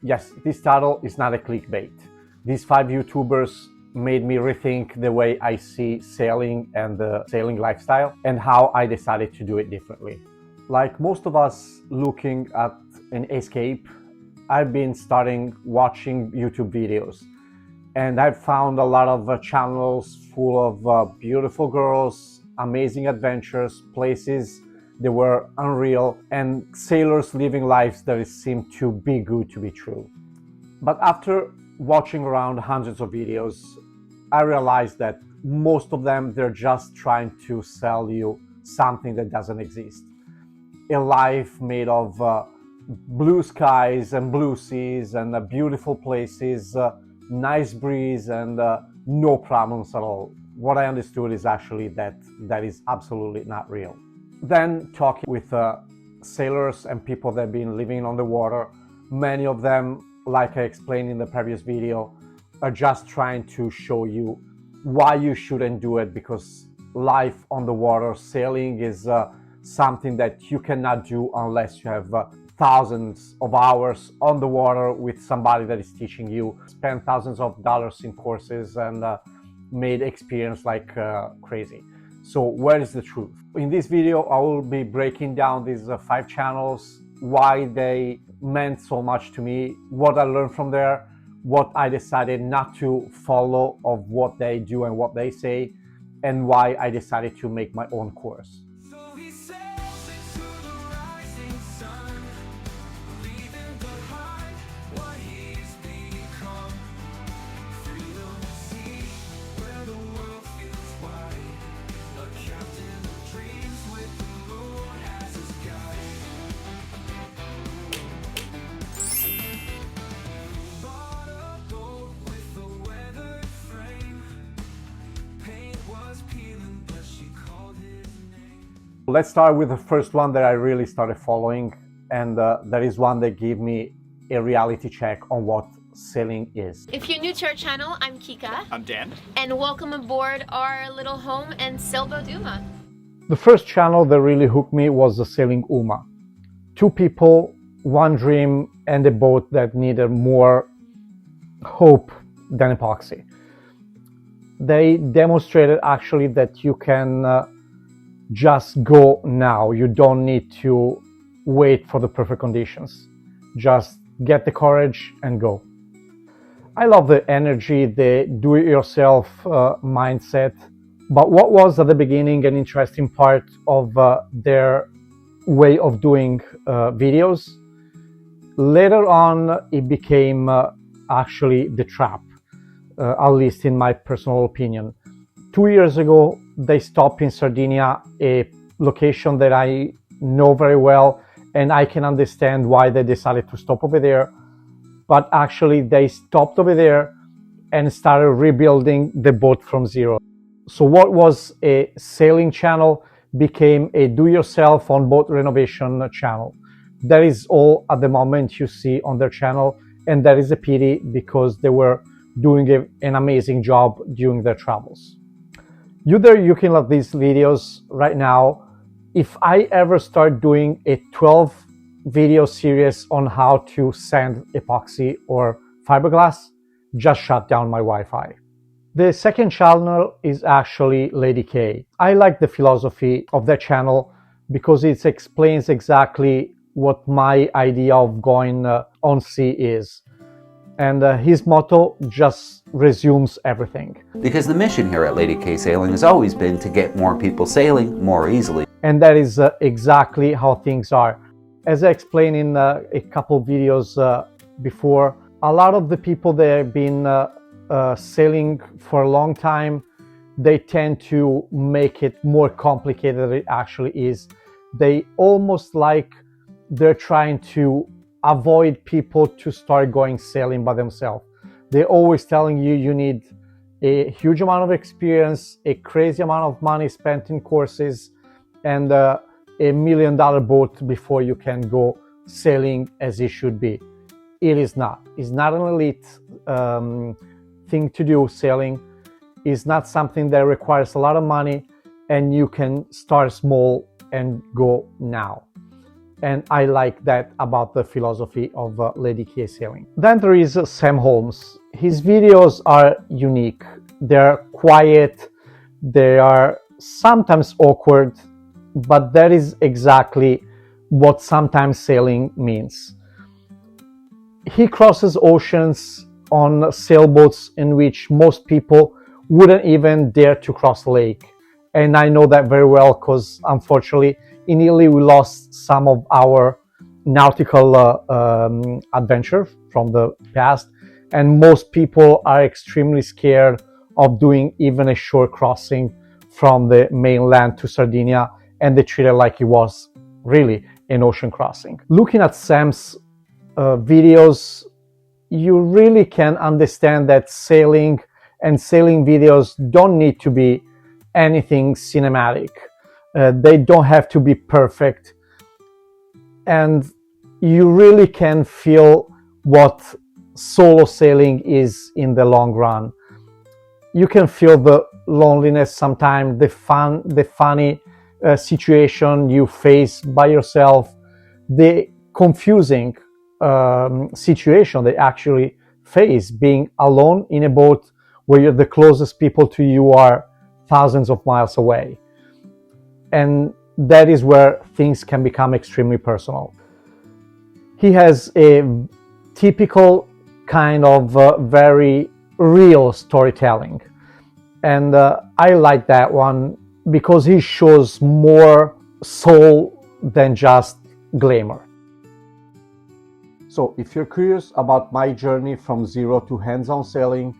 Yes, this title is not a clickbait. These 5 YouTubers made me rethink the way I see sailing and the sailing lifestyle and how I decided to do it differently. Like most of us looking at an escape, I've been starting watching YouTube videos, and I've found a lot of channels full of beautiful girls, amazing adventures, places that were unreal, and sailors living lives that seem too be good to be true. But after watching around hundreds of videos, I realized that most of them, they're just trying to sell you something that doesn't exist. A life made of blue skies and blue seas and beautiful places, nice breeze and no problems at all. What I understood is actually that is absolutely not real. Then talking with sailors and people that have been living on the water, many of them, like I explained in the previous video, are just trying to show you why you shouldn't do it, because life on the water, sailing, is something that you cannot do unless you have thousands of hours on the water with somebody that is teaching you, spend thousands of dollars in courses, and made experience like crazy. So where is the truth? In this video, I will be breaking down these 5 channels, why they meant so much to me, what I learned from there, what I decided not to follow of what they do and what they say, and why I decided to make my own course. Let's start with the first one that I really started following, and that is one that gave me a reality check on what sailing is. If you're new to our channel, I'm Kika. I'm Dan. And welcome aboard our little home and sailboat Uma. The first channel that really hooked me was the Sailing Uma. 2 people, 1 dream, and a boat that needed more hope than epoxy. They demonstrated actually that you can just go now. You don't need to wait for the perfect conditions. Just get the courage and go. I love the energy, the do-it-yourself mindset. But what was at the beginning an interesting part of their way of doing videos, later on it became actually the trap, at least in my personal opinion. 2 years ago, they stopped in Sardinia, a location that I know very well, and I can understand why they decided to stop over there. But actually, they stopped over there and started rebuilding the boat from zero. So what was a sailing channel became a do-yourself on boat renovation channel. That is all at the moment you see on their channel, and that is a pity because they were doing an amazing job during their travels. You can love these videos right now. If I ever start doing a 12 video series on how to sand epoxy or fiberglass, just shut down my Wi-Fi. The second channel is actually Lady K. I like the philosophy of that channel because it explains exactly what my idea of going on sea is. And his motto just resumes everything. Because the mission here at Lady K Sailing has always been to get more people sailing more easily. And that is exactly how things are. As I explained in a couple videos before, a lot of the people that have been sailing for a long time, they tend to make it more complicated than it actually is. They almost like they're trying to avoid people to start going sailing by themselves. They're always telling you you need a huge amount of experience, a crazy amount of money spent in courses, and a $1 million boat before you can go sailing as it should be. It is not. It's not an elite thing to do, sailing. It's not something that requires a lot of money, and you can start small and go now. And I like that about the philosophy of Lady K Sailing. Then there is Sam Holmes. His videos are unique. They're quiet, they are sometimes awkward, but that is exactly what sometimes sailing means. He crosses oceans on sailboats in which most people wouldn't even dare to cross the lake. And I know that very well because unfortunately in Italy we lost some of our nautical adventure from the past, and most people are extremely scared of doing even a short crossing from the mainland to Sardinia, and they treat it like it was really an ocean crossing. Looking at Sam's videos, you really can understand that sailing and sailing videos don't need to be anything cinematic. They don't have to be perfect, and you really can feel what solo sailing is in the long run. You can feel the loneliness sometimes, the funny situation you face by yourself, the confusing situation they actually face being alone in a boat where you're the closest people to you are thousands of miles away. And that is where things can become extremely personal. He has a typical kind of very real storytelling, and I like that one because he shows more soul than just glamour. So if you're curious about my journey from zero to hands-on sailing,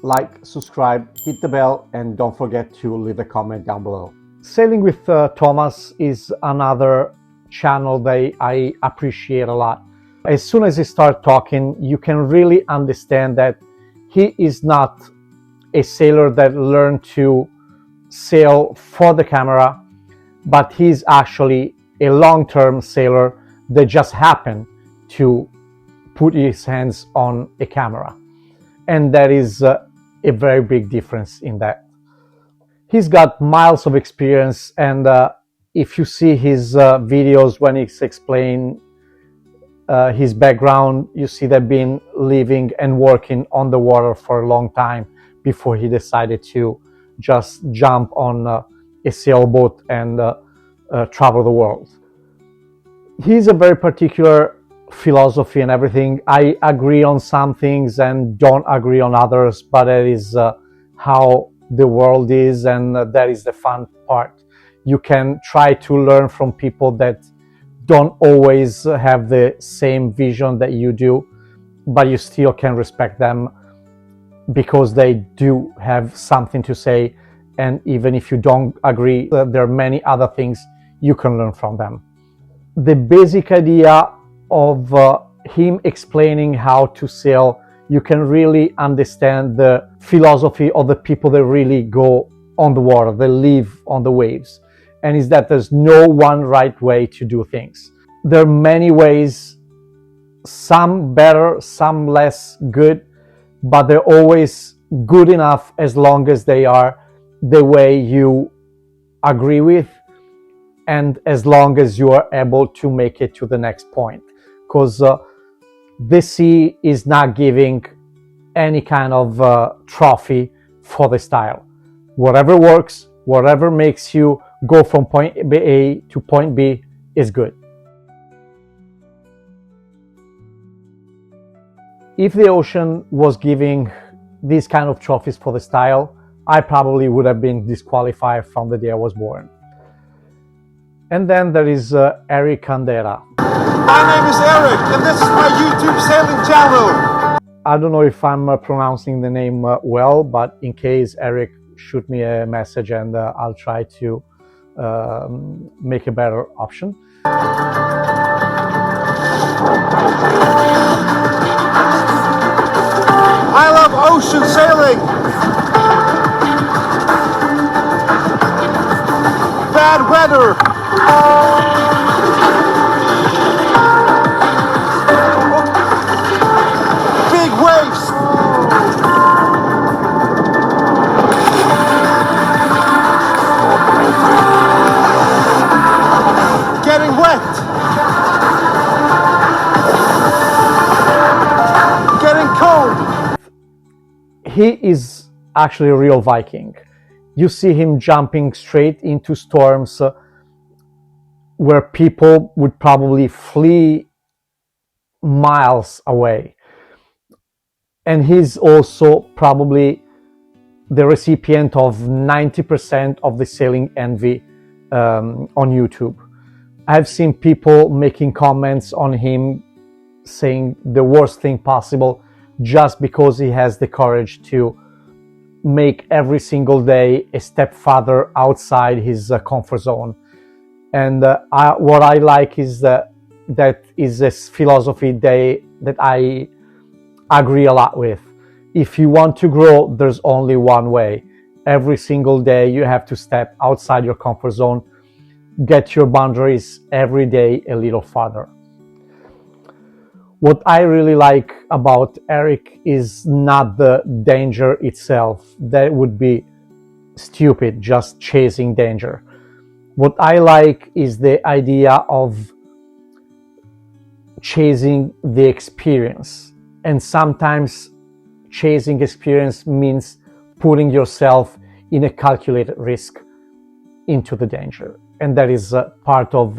like, subscribe, hit the bell, and don't forget to leave a comment down below. Sailing with Thomas is another channel that I appreciate a lot. As soon as he starts talking, you can really understand that he is not a sailor that learned to sail for the camera, but he's actually a long-term sailor that just happened to put his hands on a camera. And that is a very big difference in that. He's got miles of experience, and if you see his videos when he's explaining his background, you see that been living and working on the water for a long time before he decided to just jump on a sailboat and travel the world. He's a very particular philosophy and everything. I agree on some things and don't agree on others, but that is how the world is, and that is the fun part. You can try to learn from people that don't always have the same vision that you do, but you still can respect them because they do have something to say, and even if you don't agree, there are many other things you can learn from them. The basic idea of him explaining how to sail, you can really understand the philosophy of the people that really go on the water, that live on the waves, and is that there's no one right way to do things. There are many ways, some better, some less good, but they're always good enough as long as they are the way you agree with, and as long as you are able to make it to the next point. Because the sea is not giving any kind of trophy for the style. Whatever works, whatever makes you go from point A to point B is good. If the ocean was giving these kind of trophies for the style, I probably would have been disqualified from the day I was born. And then there is Erik Aanderaa. My name is Erik, and this is my YouTube sailing channel. I don't know if I'm pronouncing the name well, but in case, Erik, shoot me a message and I'll try to make a better option. I love ocean sailing. Bad weather. Big waves. Getting wet. he is actually a real Viking. You see him jumping straight into storms where people would probably flee miles away. And he's also probably the recipient of 90% of the sailing envy on YouTube. I've seen people making comments on him saying the worst thing possible just because he has the courage to make every single day a step farther outside his comfort zone. And what I like is that is this philosophy that I agree a lot with. If you want to grow, there's only one way. Every single day you have to step outside your comfort zone, get your boundaries every day a little farther. What I really like about Erik is not the danger itself. That would be stupid, just chasing danger. What I like is the idea of chasing the experience. And sometimes chasing experience means putting yourself in a calculated risk into the danger. And that is part of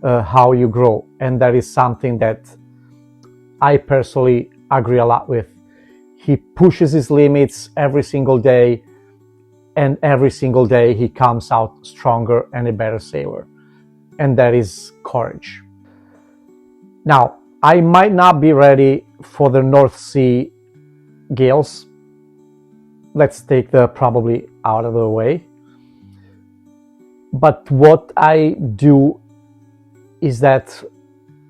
how you grow. And that is something that I personally agree a lot with. He pushes his limits every single day, and every single day he comes out stronger and a better sailor. And that is courage. Now, I might not be ready for the North Sea gales. Let's take the probably out of the way. But what I do is that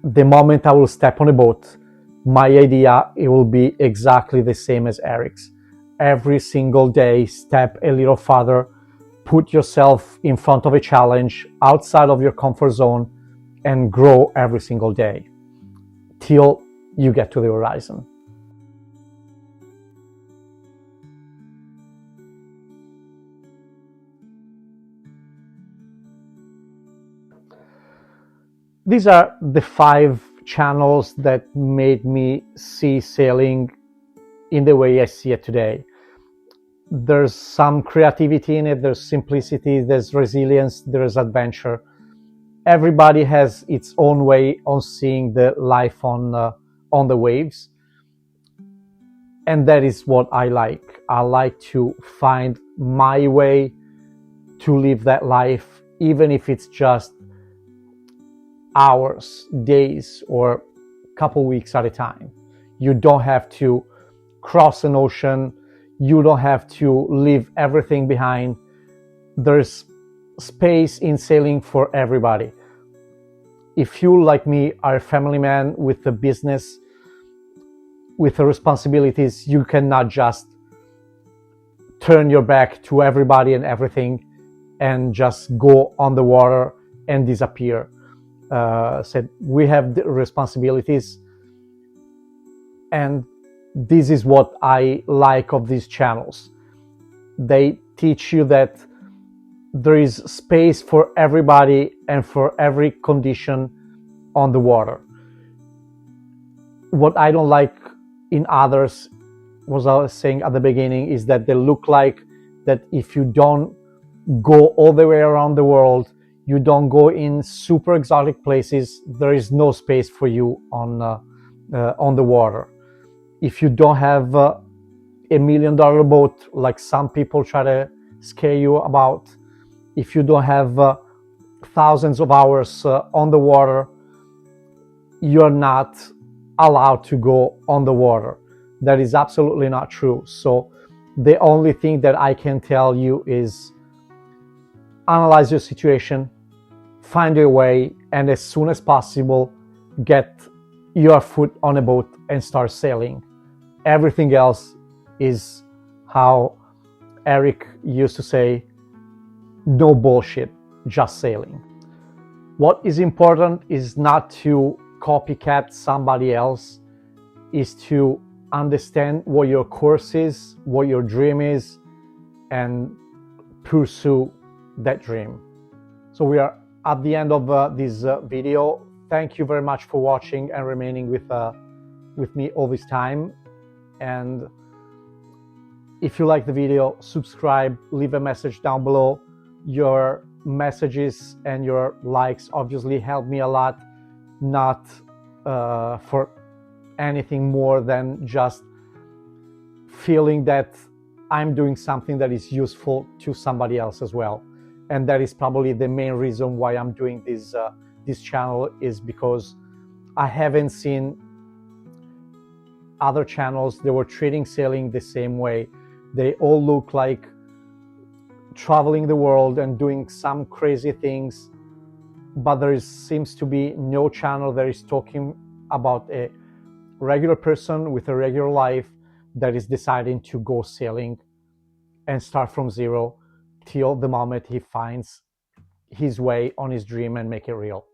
the moment I will step on a boat, my idea, it will be exactly the same as Erik's. Every single day, step a little farther, put yourself in front of a challenge outside of your comfort zone, and grow every single day till you get to the horizon. These are the 5 channels that made me see sailing in the way I see it today. There's some creativity in it, there's simplicity, there's resilience, there's adventure. Everybody has its own way on seeing the life on the waves. And that is what I like. I like to find my way to live that life, even if it's just hours, days, or a couple weeks at a time. You don't have to cross an ocean. You don't have to leave everything behind. There's space in sailing for everybody. If you, like me, are a family man with a business, with the responsibilities, you cannot just turn your back to everybody and everything and just go on the water and disappear. Said we have the responsibilities, and this is what I like of these channels. They teach you that there is space for everybody and for every condition on the water. What I don't like in others, was I was saying at the beginning, is that they look like that if you don't go all the way around the world, you don't go in super exotic places, there is no space for you on the water. If you don't have a $1 million boat, like some people try to scare you about, if you don't have thousands of hours on the water, you're not allowed to go on the water. That is absolutely not true. So the only thing that I can tell you is analyze your situation, find your way, and as soon as possible, get your foot on a boat and start sailing. Everything else is, how Erik used to say, no bullshit, just sailing. What is important is not to copycat somebody else, is to understand what your course is, what your dream is, and pursue that dream. So we are at the end of this video. Thank you very much for watching and remaining with me all this time. And If you like the video, subscribe, leave a message down below. Your messages and your likes obviously help me a lot, not for anything more than just feeling that I'm doing something that is useful to somebody else as well. And that is probably the main reason why I'm doing this channel, is because I haven't seen other channels that were treating sailing the same way. They all look like traveling the world and doing some crazy things, but there seems to be no channel that is talking about a regular person with a regular life that is deciding to go sailing and start from zero till the moment he finds his way on his dream and make it real.